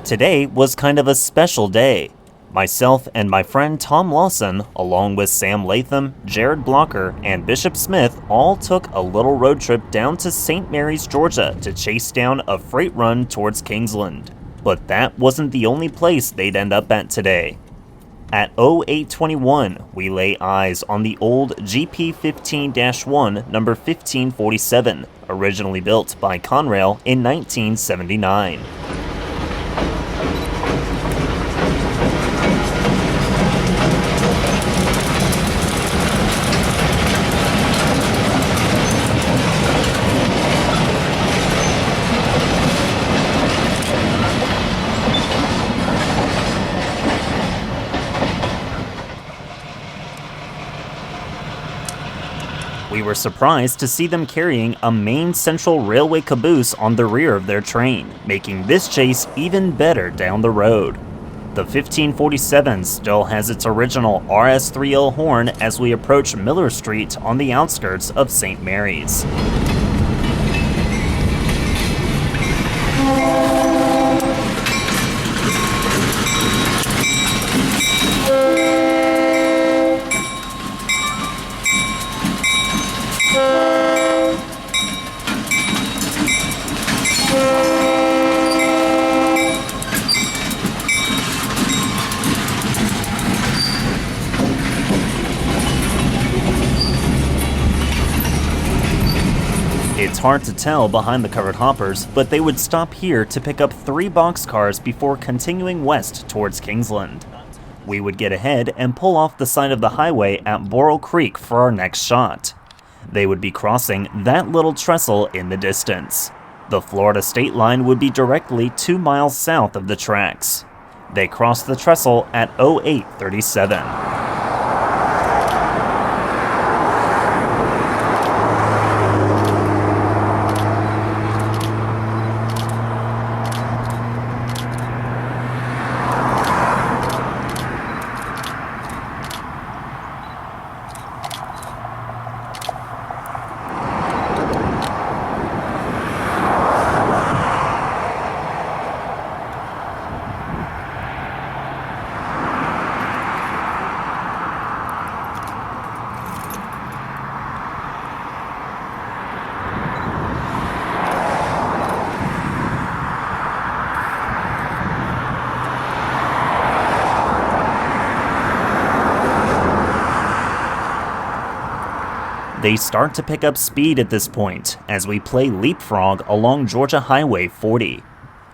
Today was kind of a special day. Myself and my friend Tom Lawson, along with Sam Latham, Jared Blocker, and Bishop Smith, all took a little road trip down to St. Mary's, Georgia to chase down a freight run towards Kingsland. But that wasn't the only place they'd end up at today. At 0821, we lay eyes on the old GP15-1 number 1547, originally built by Conrail in 1979. We were surprised to see them carrying a main central railway caboose on the rear of their train, making this chase even better down the road. The 1547 still has its original RS3L horn as we approach Miller Street on the outskirts of St. Mary's. It's hard to tell behind the covered hoppers, but they would stop here to pick up 3 boxcars before continuing west towards Kingsland. We would get ahead and pull off the side of the highway at Borrow Creek for our next shot. They would be crossing that little trestle in the distance. The Florida state line would be directly 2 miles south of the tracks. They crossed the trestle at 0837. They start to pick up speed at this point as we play leapfrog along Georgia Highway 40.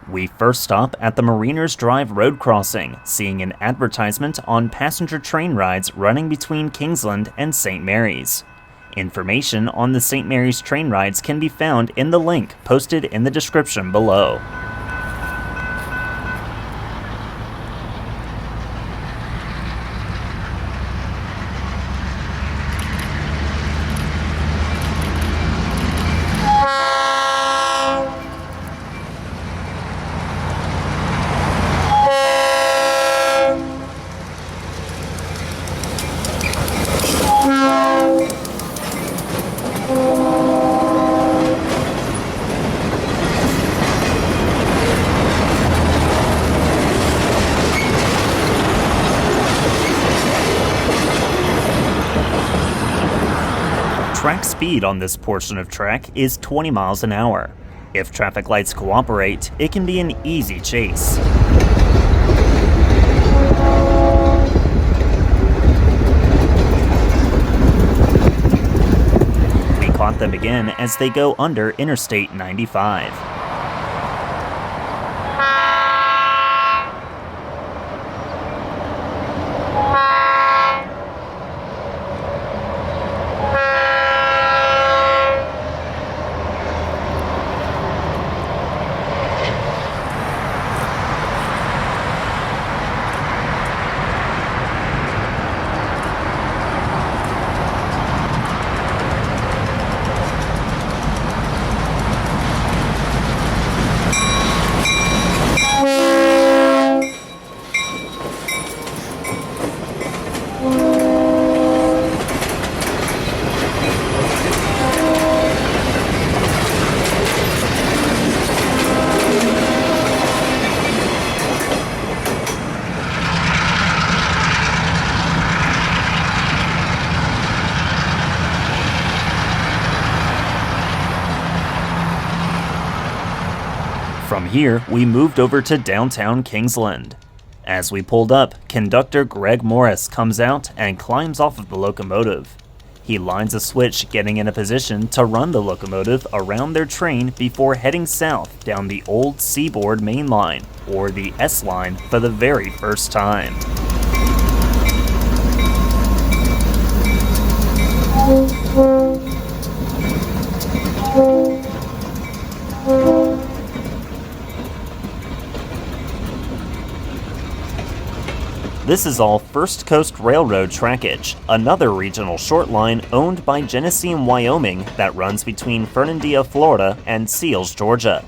We first stop at the Mariners Drive road crossing, seeing an advertisement on passenger train rides running between Kingsland and St. Mary's. Information on the St. Mary's train rides can be found in the link posted in the description below. Track speed on this portion of track is 20 miles an hour. If traffic lights cooperate, it can be an easy chase. We caught them again as they go under Interstate 95. here, we moved over to downtown Kingsland. As we pulled up, conductor Greg Morris comes out and climbs off of the locomotive. He lines a switch, getting in a position to run the locomotive around their train before heading south down the old Seaboard Main Line, or the S Line, for the very first time. This is all First Coast Railroad trackage, another regional short line owned by Genesee & Wyoming that runs between Fernandina, Florida and Seals, Georgia.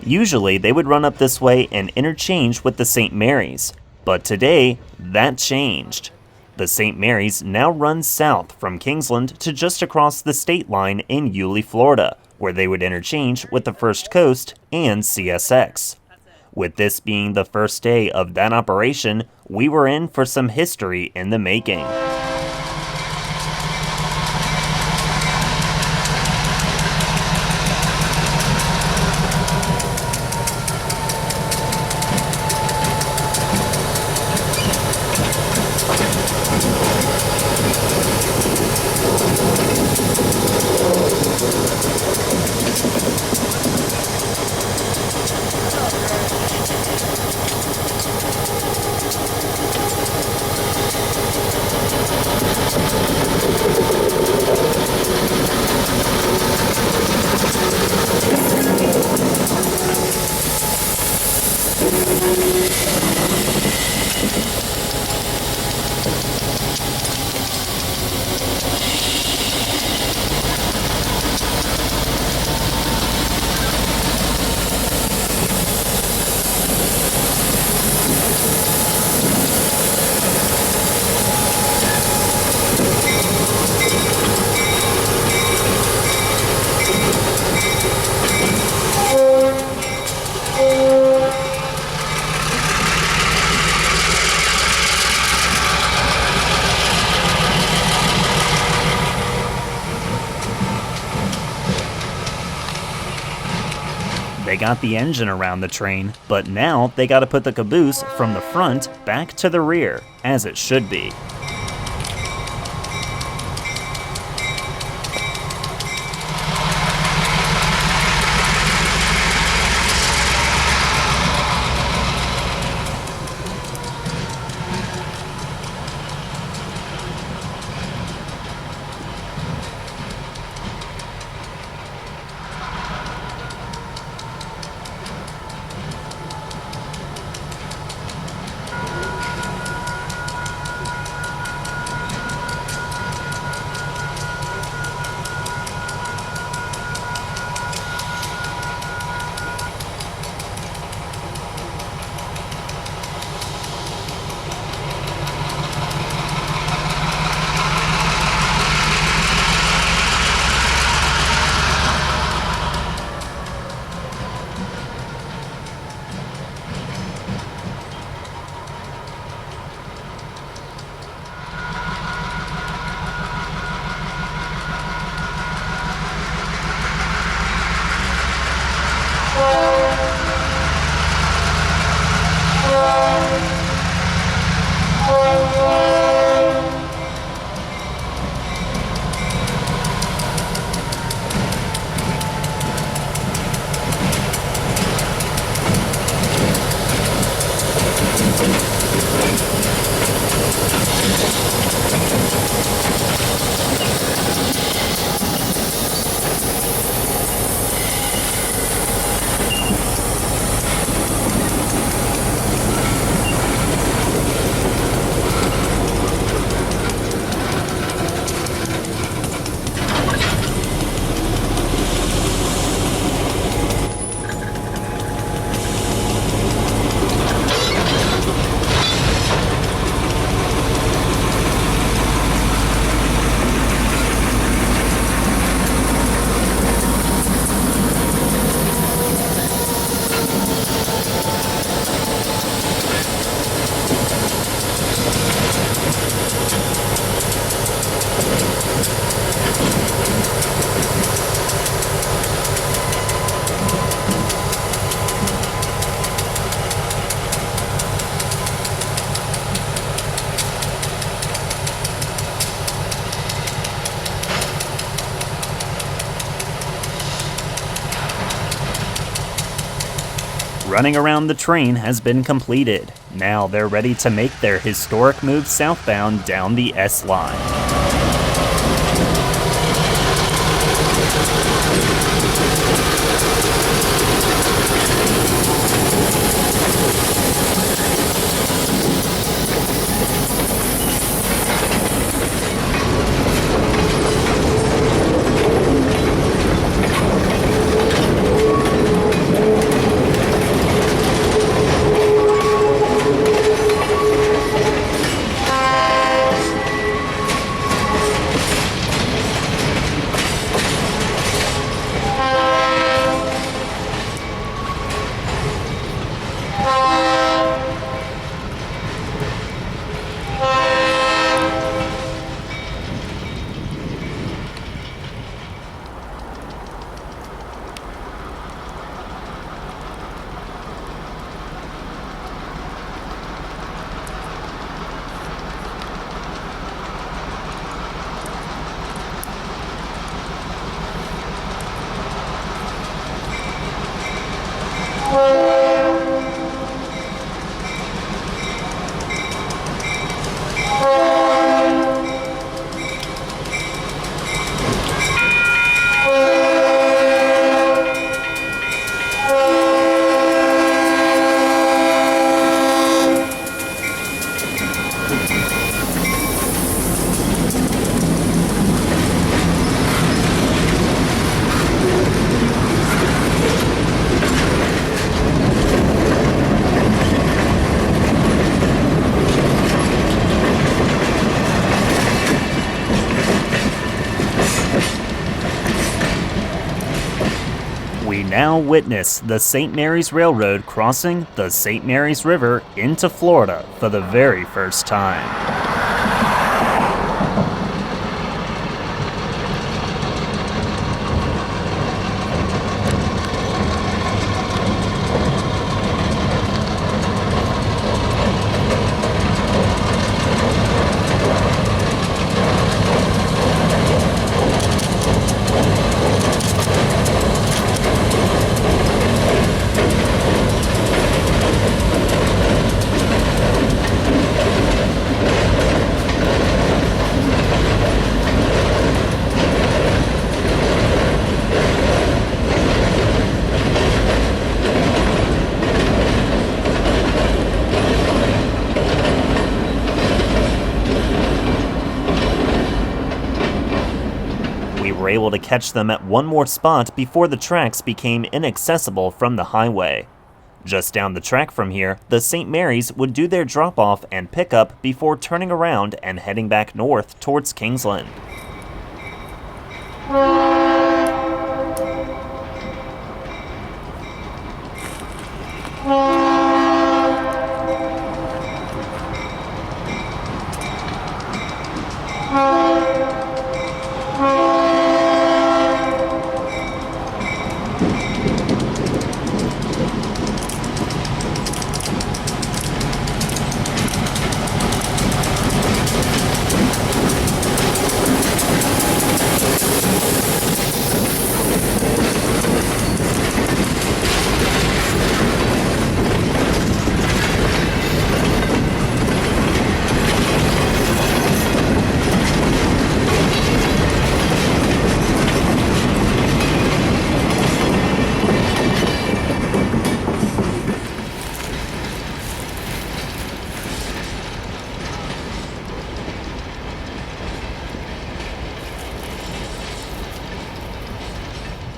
Usually they would run up this way and interchange with the St. Mary's, but today that changed. The St. Mary's now runs south from Kingsland to just across the state line in Yulee, Florida, where they would interchange with the First Coast and CSX. With this being the first day of that operation, we were in for some history in the making. They got the engine around the train, but now they gotta put the caboose from the front back to the rear, as it should be. running around the train has been completed. Now they're ready to make their historic move southbound down the S line. We now witness the St. Mary's Railroad crossing the St. Mary's River into Florida for the very first time. We were able to catch them at one more spot before the tracks became inaccessible from the highway. Just down the track from here, the St. Mary's would do their drop-off and pickup before turning around and heading back north towards Kingsland.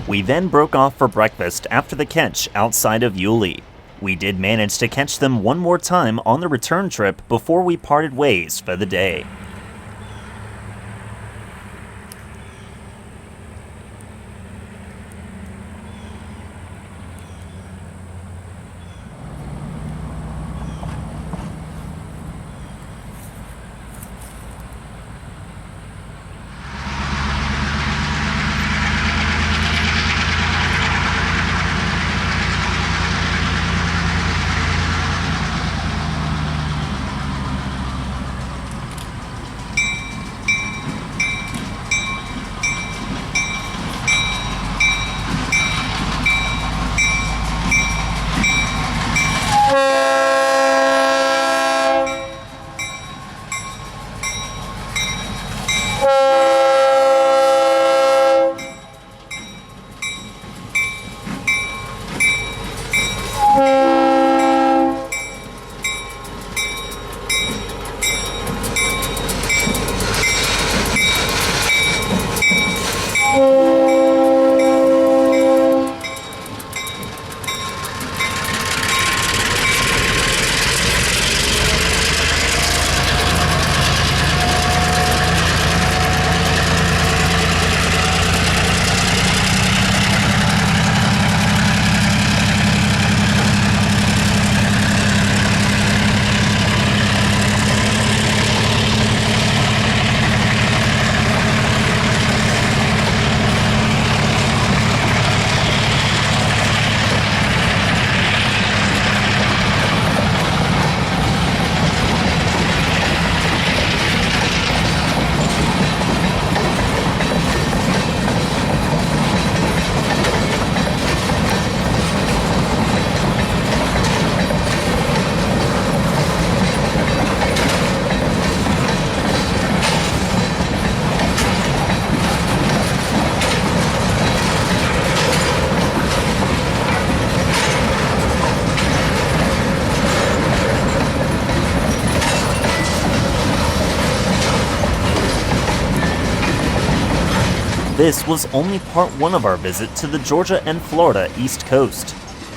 We then broke off for breakfast after the catch outside of Yulee. We did manage to catch them one more time on the return trip before we parted ways for the day. this was only part 1 of our visit to the Georgia and Florida East Coast.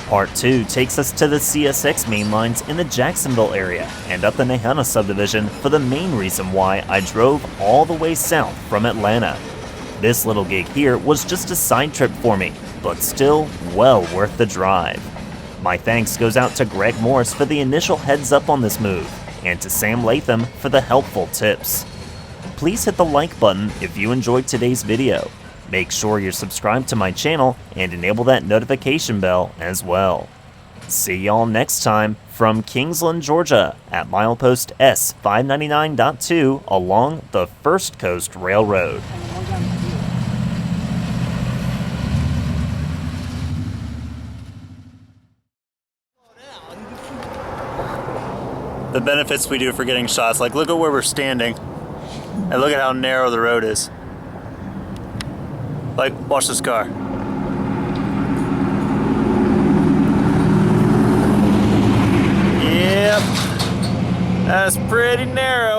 Part 2 takes us to the CSX main lines in the Jacksonville area and up the Nahana subdivision for the main reason why I drove all the way south from Atlanta. This little gig here was just a side trip for me, but still well worth the drive. My thanks goes out to Greg Morris for the initial heads up on this move, and to Sam Latham for the helpful tips. Please hit the like button if you enjoyed today's video. Make sure you're subscribed to my channel and enable that notification bell as well. See y'all next time from Kingsland, Georgia at milepost S599.2 along the First Coast Railroad. The benefits we do for getting shots, like look at where we're standing and look at how narrow the road is. Like, watch this car. Yep, that's pretty narrow.